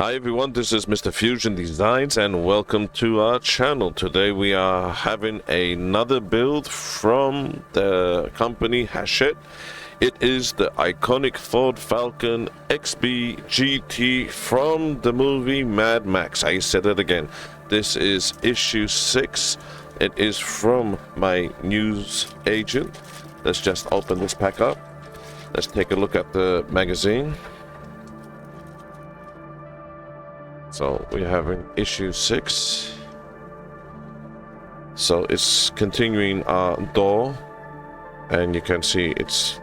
Hi everyone, this is Mr. Fusion Designs and welcome to our channel. Today we are having another build from the company Hachette. It is the iconic Ford Falcon XB GT from the movie Mad Max. I said it again. This is issue 6. It is from my news agent. Let's just open this pack up. Let's take a look at the magazine. So we're having issue 6. So it's continuing our door, and you can see it's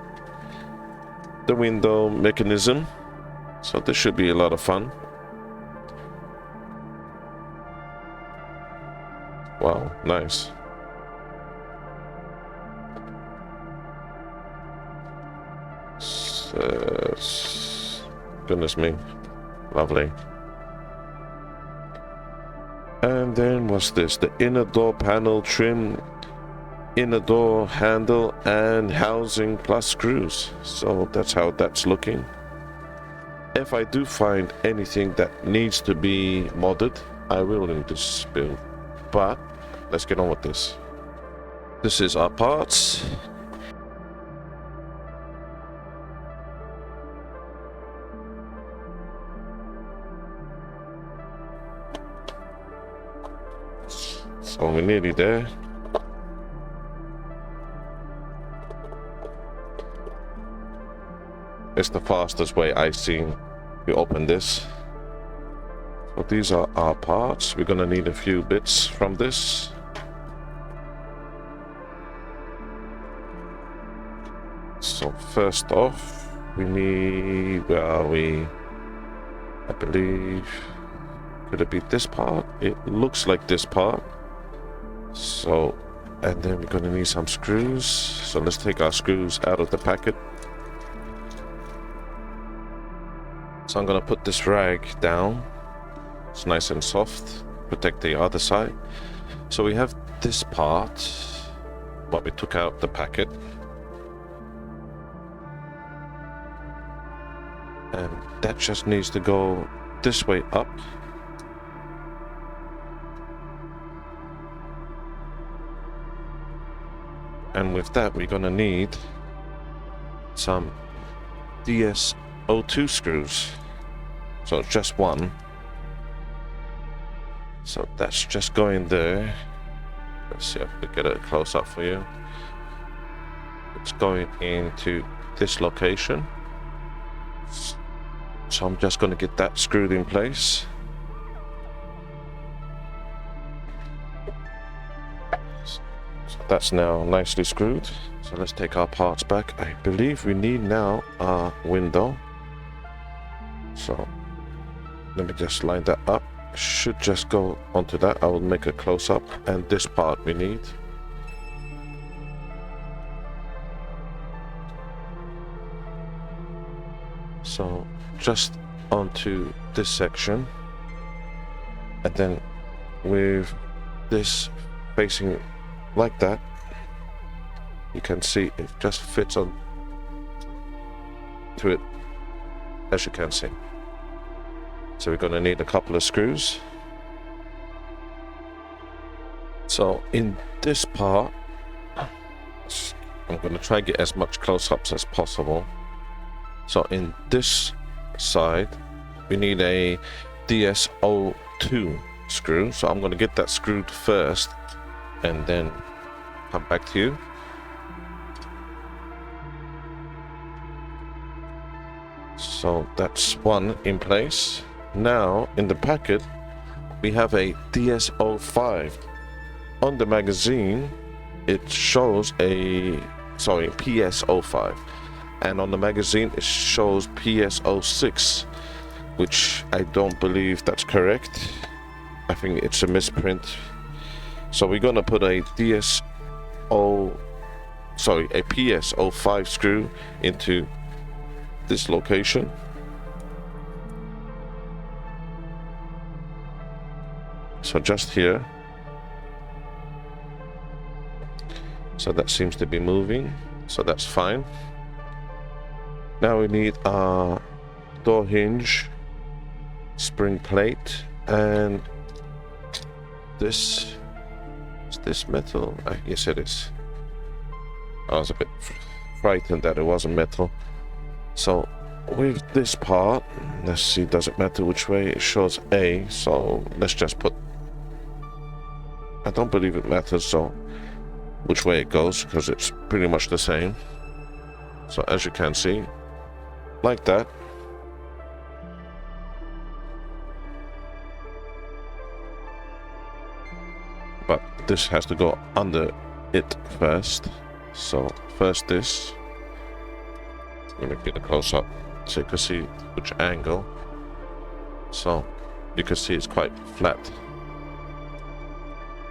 the window mechanism. So this should be a lot of fun. Wow, nice. Goodness me, lovely. And then what's this? The inner door panel trim, inner door handle and housing plus screws. So that's how that's looking. If I do find anything that needs to be modded, I will in this build. But let's get on with this. This is our parts. So we're nearly there. It's the fastest way I've seen to open this. So these are our parts. We're gonna need a few bits from this. So first off, we need, where are we? I believe, could it be this part? It looks like this part. So, and then we're going to need some screws. So let's take our screws out of the packet. So I'm going to put this rag down. It's nice and soft. Protect the other side. So we have this part, what we took out the packet. And that just needs to go this way up. And with that, we're gonna need some DS02 screws. So it's just one. So that's just going there. Let's see if we get it close up for you. It's going into this location. So I'm just gonna get that screwed in place. That's now nicely screwed. So let's take our parts back. I believe we need now our window. So let me just line that up. Should just go onto that. I will make a close up, and this part we need. So just onto this section, and then with this facing like that, you can see it just fits on to it, as you can see. So we're going to need a couple of screws. So in this part, I'm going to try and get as much close-ups as possible. So in this side, we need a DS02 screw. So I'm going to get that screwed first, and then come back to you. So that's one in place. Now in the packet we have a DS05. On the magazine it shows a PS05, and on the magazine it shows PS06, which I don't believe that's correct. I think it's a misprint. So we're gonna put a PS05 screw into this location. So just here. So that seems to be moving. So that's fine. Now we need our door hinge spring plate, and this is this metal? Yes, it is. I was a bit frightened that it wasn't metal. So with this part, let's see, does it matter which way? It shows A, so let's just put, I don't believe it matters so which way it goes, because it's pretty much the same. So as you can see, like that. But this has to go under it first. So first this. Let me get a close up so you can see which angle. So you can see it's quite flat.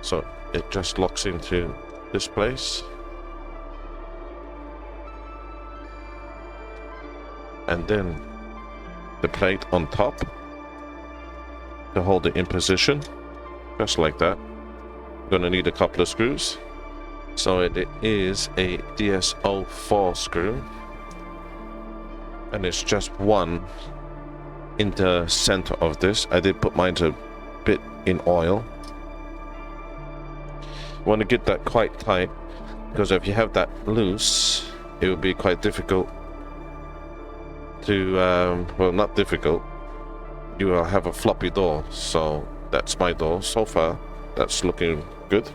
So it just locks into this place. And then the plate on top to hold it in position, just like that. Gonna need a couple of screws. So it is a DSO4 screw, and it's just one in the center of this. I did put mine a bit in oil. You want to get that quite tight, because if you have that loose, it will be quite difficult to, well, not difficult, you will have a floppy door. So that's my door so far. That's looking good.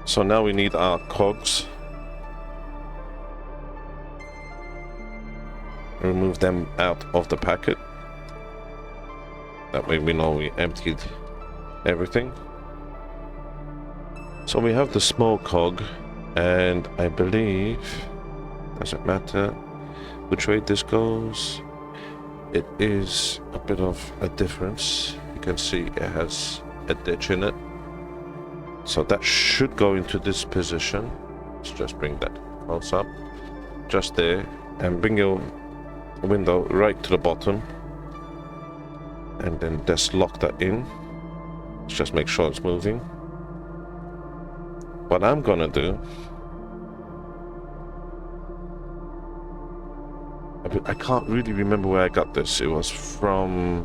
So now we need our cogs. Remove them out of the packet. That way we know we emptied everything. So we have the small cog, and I believe, doesn't matter which way this goes, it is a bit of a difference. You can see it has a ditch in it. So that should go into this position. Let's just bring that close up. Just there. And bring your window right to the bottom. And then just lock that in. Let's just make sure it's moving. What I'm gonna do, I can't really remember where I got this. It was from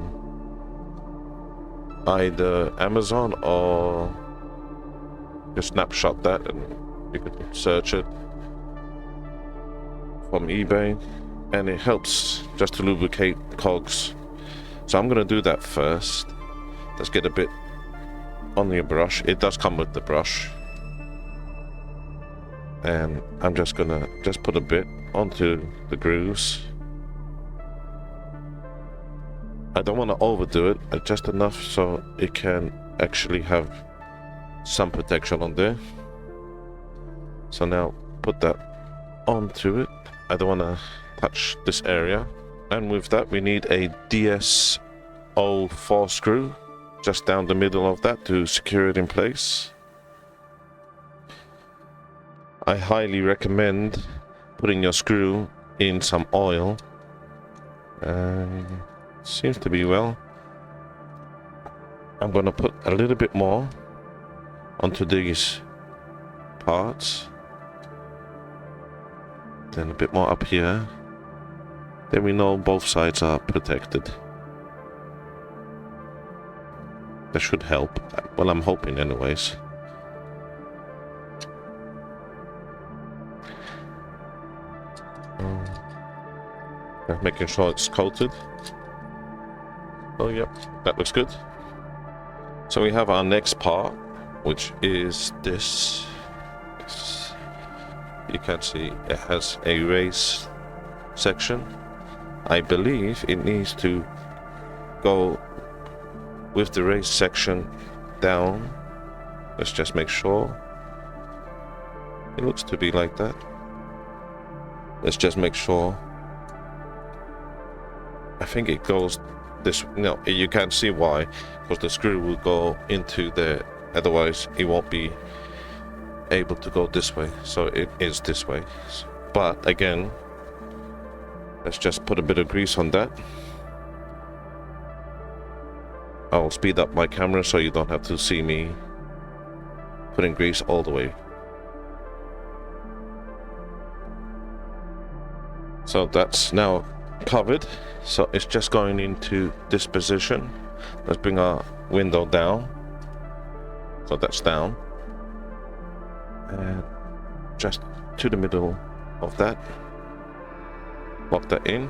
either Amazon or just snapshot that, and you could search it from eBay, and it helps just to lubricate cogs. So I'm gonna do that first. Let's get a bit on your brush. It does come with the brush, and I'm just gonna put a bit onto the grooves. I don't want to overdo it, just enough so it can actually have some protection on there. So now put that onto it. I don't want to touch this area. And with that we need a DSO4 screw just down the middle of that to secure it in place. I highly recommend putting your screw in some oil. Seems to be well. I'm gonna put a little bit more onto these parts, then a bit more up here. Then we know both sides are protected. That should help. Well, I'm hoping anyways. Making sure it's coated. Oh, yep, that looks good. So we have our next part, which is this. You can see it has a race section. I believe it needs to go with the race section down. Let's just make sure. It looks to be like that. Let's just make sure. I think it goes this, no, you can't see why, because the screw will go into there, otherwise it won't be able to go this way. So it is this way. But again, let's just put a bit of grease on that. I'll speed up my camera so you don't have to see me putting grease all the way. So that's now covered, so it's just going into this position. Let's bring our window down, so that's down, and just to the middle of that, lock that in.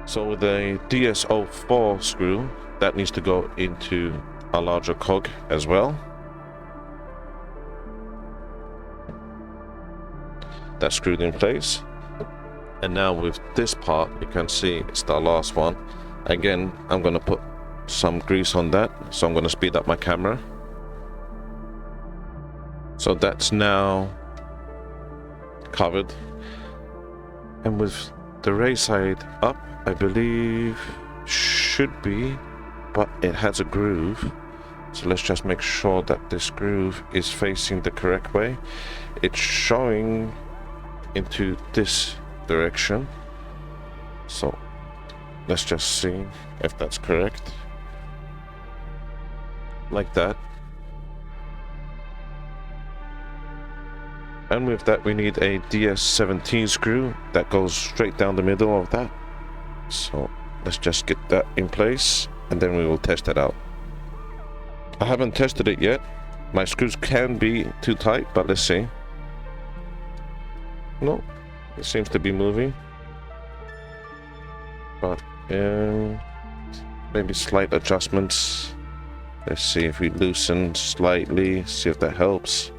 So with a DSO4 screw, that needs to go into a larger cog as well. That's screwed in place. And now with this part, you can see it's the last one. Again, I'm going to put some grease on that, so I'm going to speed up my camera. So that's now covered. And with the race side up, I believe should be, but it has a groove. So let's just make sure that this groove is facing the correct way. It's showing into this direction, so let's just see if that's correct, like that. And with that, we need a DS17 screw that goes straight down the middle of that. So let's just get that in place, and then we will test it out. I haven't tested it yet. My screws can be too tight, but let's see. No, it seems to be moving, but maybe slight adjustments. Let's see if we loosen slightly, see if that helps.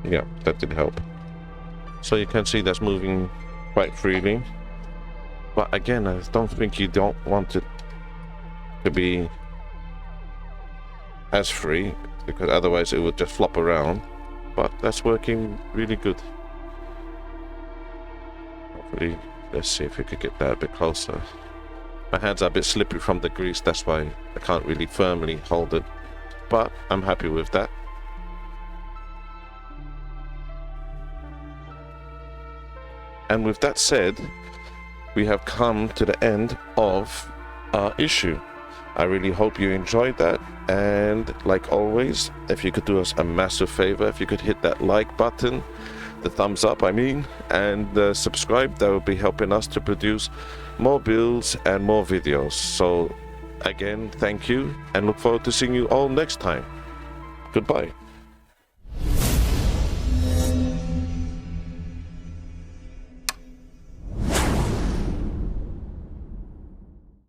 Yeah, that did help. So you can see that's moving quite freely, but again, I don't think you don't want it to be as free, because otherwise it would just flop around. But that's working really good. Hopefully, let's see if we could get that a bit closer. My hands are a bit slippery from the grease, that's why I can't really firmly hold it, but I'm happy with that. And with that said, we have come to the end of our issue. I really hope you enjoyed that, and like always, if you could do us a massive favor, if you could hit that like button, the thumbs up I mean, and subscribe. That will be helping us to produce more builds and more videos. So again, thank you, and look forward to seeing you all next time. Goodbye.